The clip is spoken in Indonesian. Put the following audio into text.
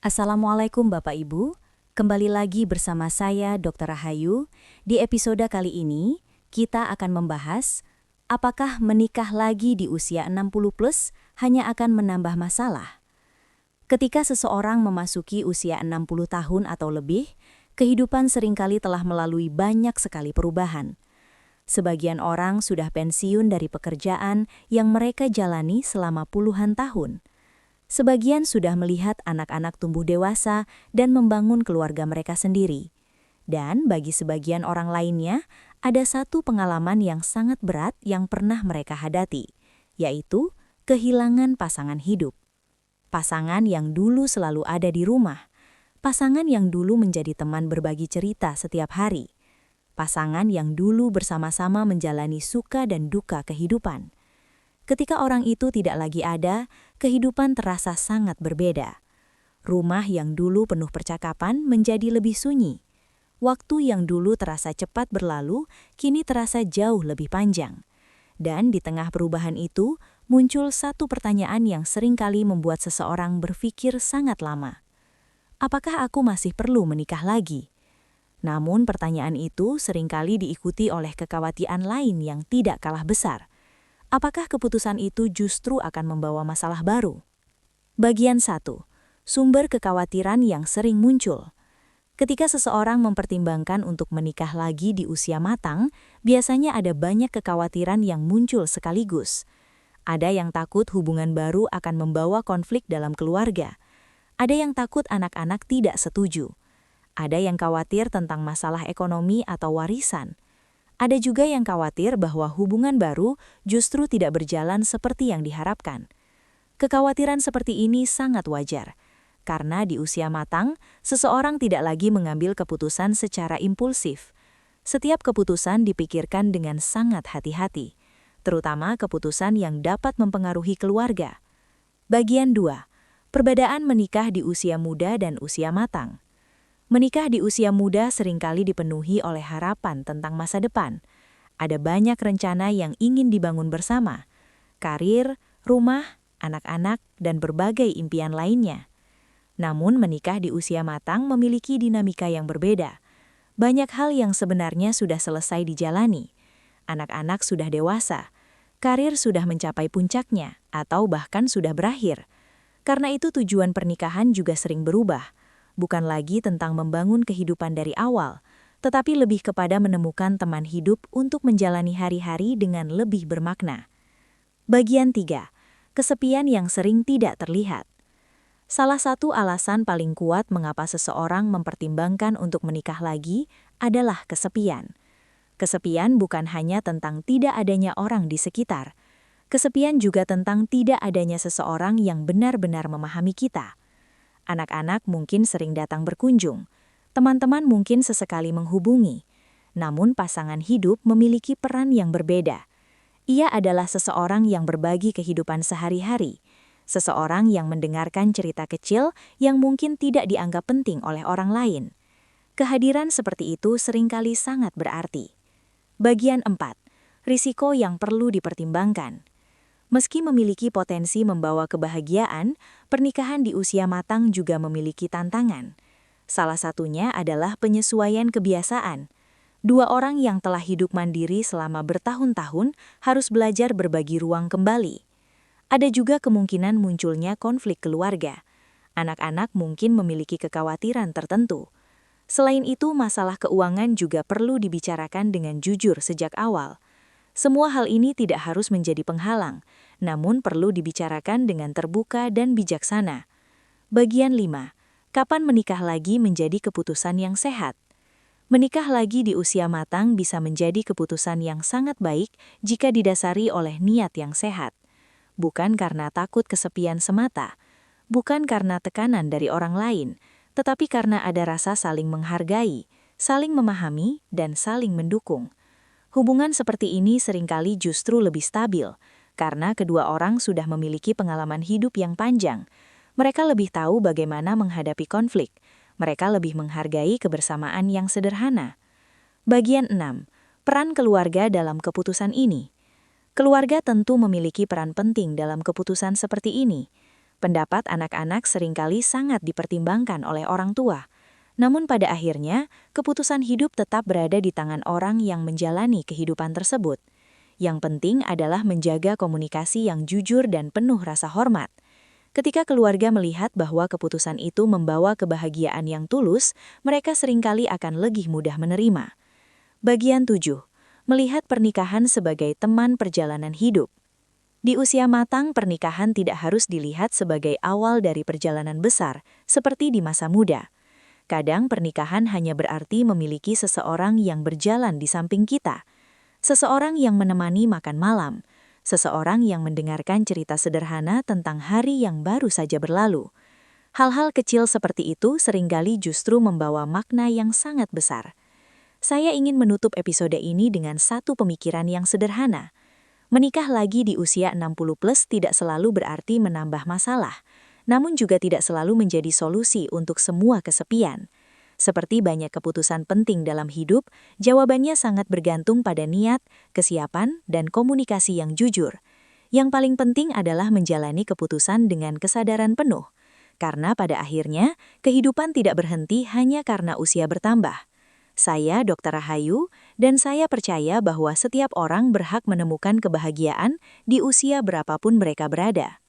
Assalamualaikum Bapak Ibu, kembali lagi bersama saya Dr. Rahayu. Di episode kali ini, kita akan membahas apakah menikah lagi di usia 60 plus hanya akan menambah masalah. Ketika seseorang memasuki usia 60 tahun atau lebih, kehidupan seringkali telah melalui banyak sekali perubahan. Sebagian orang sudah pensiun dari pekerjaan yang mereka jalani selama puluhan tahun. Sebagian sudah melihat anak-anak tumbuh dewasa dan membangun keluarga mereka sendiri. Dan bagi sebagian orang lainnya, ada satu pengalaman yang sangat berat yang pernah mereka hadapi, yaitu kehilangan pasangan hidup. Pasangan yang dulu selalu ada di rumah, pasangan yang dulu menjadi teman berbagi cerita setiap hari, pasangan yang dulu bersama-sama menjalani suka dan duka kehidupan. Ketika orang itu tidak lagi ada, kehidupan terasa sangat berbeda. Rumah yang dulu penuh percakapan menjadi lebih sunyi. Waktu yang dulu terasa cepat berlalu, kini terasa jauh lebih panjang. Dan di tengah perubahan itu, muncul satu pertanyaan yang seringkali membuat seseorang berpikir sangat lama. Apakah aku masih perlu menikah lagi? Namun pertanyaan itu seringkali diikuti oleh kekhawatiran lain yang tidak kalah besar. Apakah keputusan itu justru akan membawa masalah baru? Bagian 1. Sumber kekhawatiran yang sering muncul. Ketika seseorang mempertimbangkan untuk menikah lagi di usia matang, biasanya ada banyak kekhawatiran yang muncul sekaligus. Ada yang takut hubungan baru akan membawa konflik dalam keluarga. Ada yang takut anak-anak tidak setuju. Ada yang khawatir tentang masalah ekonomi atau warisan. Ada juga yang khawatir bahwa hubungan baru justru tidak berjalan seperti yang diharapkan. Kekhawatiran seperti ini sangat wajar, karena di usia matang, seseorang tidak lagi mengambil keputusan secara impulsif. Setiap keputusan dipikirkan dengan sangat hati-hati, terutama keputusan yang dapat mempengaruhi keluarga. Bagian 2. Perbedaan menikah di usia muda dan usia matang. Menikah di usia muda seringkali dipenuhi oleh harapan tentang masa depan. Ada banyak rencana yang ingin dibangun bersama. Karir, rumah, anak-anak, dan berbagai impian lainnya. Namun menikah di usia matang memiliki dinamika yang berbeda. Banyak hal yang sebenarnya sudah selesai dijalani. Anak-anak sudah dewasa. Karir sudah mencapai puncaknya, atau bahkan sudah berakhir. Karena itu tujuan pernikahan juga sering berubah. Bukan lagi tentang membangun kehidupan dari awal, tetapi lebih kepada menemukan teman hidup untuk menjalani hari-hari dengan lebih bermakna. Bagian 3. Kesepian yang sering tidak terlihat. Salah satu alasan paling kuat mengapa seseorang mempertimbangkan untuk menikah lagi adalah kesepian. Kesepian bukan hanya tentang tidak adanya orang di sekitar. Kesepian juga tentang tidak adanya seseorang yang benar-benar memahami kita. Anak-anak mungkin sering datang berkunjung, teman-teman mungkin sesekali menghubungi, namun pasangan hidup memiliki peran yang berbeda. Ia adalah seseorang yang berbagi kehidupan sehari-hari, seseorang yang mendengarkan cerita kecil yang mungkin tidak dianggap penting oleh orang lain. Kehadiran seperti itu seringkali sangat berarti. Bagian 4. Risiko yang perlu dipertimbangkan. Meski memiliki potensi membawa kebahagiaan, pernikahan di usia matang juga memiliki tantangan. Salah satunya adalah penyesuaian kebiasaan. Dua orang yang telah hidup mandiri selama bertahun-tahun harus belajar berbagi ruang kembali. Ada juga kemungkinan munculnya konflik keluarga. Anak-anak mungkin memiliki kekhawatiran tertentu. Selain itu, masalah keuangan juga perlu dibicarakan dengan jujur sejak awal. Semua hal ini tidak harus menjadi penghalang, namun perlu dibicarakan dengan terbuka dan bijaksana. Bagian 5. Kapan menikah lagi menjadi keputusan yang sehat? Menikah lagi di usia matang bisa menjadi keputusan yang sangat baik jika didasari oleh niat yang sehat. Bukan karena takut kesepian semata, bukan karena tekanan dari orang lain, tetapi karena ada rasa saling menghargai, saling memahami, dan saling mendukung. Hubungan seperti ini seringkali justru lebih stabil, karena kedua orang sudah memiliki pengalaman hidup yang panjang. Mereka lebih tahu bagaimana menghadapi konflik. Mereka lebih menghargai kebersamaan yang sederhana. Bagian 6. Peran keluarga dalam keputusan ini. Keluarga tentu memiliki peran penting dalam keputusan seperti ini. Pendapat anak-anak seringkali sangat dipertimbangkan oleh orang tua. Namun pada akhirnya, keputusan hidup tetap berada di tangan orang yang menjalani kehidupan tersebut. Yang penting adalah menjaga komunikasi yang jujur dan penuh rasa hormat. Ketika keluarga melihat bahwa keputusan itu membawa kebahagiaan yang tulus, mereka seringkali akan lebih mudah menerima. Bagian 7. Melihat pernikahan sebagai teman perjalanan hidup. Di usia matang, pernikahan tidak harus dilihat sebagai awal dari perjalanan besar, seperti di masa muda. Kadang pernikahan hanya berarti memiliki seseorang yang berjalan di samping kita. Seseorang yang menemani makan malam. Seseorang yang mendengarkan cerita sederhana tentang hari yang baru saja berlalu. Hal-hal kecil seperti itu seringkali justru membawa makna yang sangat besar. Saya ingin menutup episode ini dengan satu pemikiran yang sederhana. Menikah lagi di usia 60 plus tidak selalu berarti menambah masalah, namun juga tidak selalu menjadi solusi untuk semua kesepian. Seperti banyak keputusan penting dalam hidup, jawabannya sangat bergantung pada niat, kesiapan, dan komunikasi yang jujur. Yang paling penting adalah menjalani keputusan dengan kesadaran penuh. Karena pada akhirnya, kehidupan tidak berhenti hanya karena usia bertambah. Saya Dr. Rahayu, dan saya percaya bahwa setiap orang berhak menemukan kebahagiaan di usia berapapun mereka berada.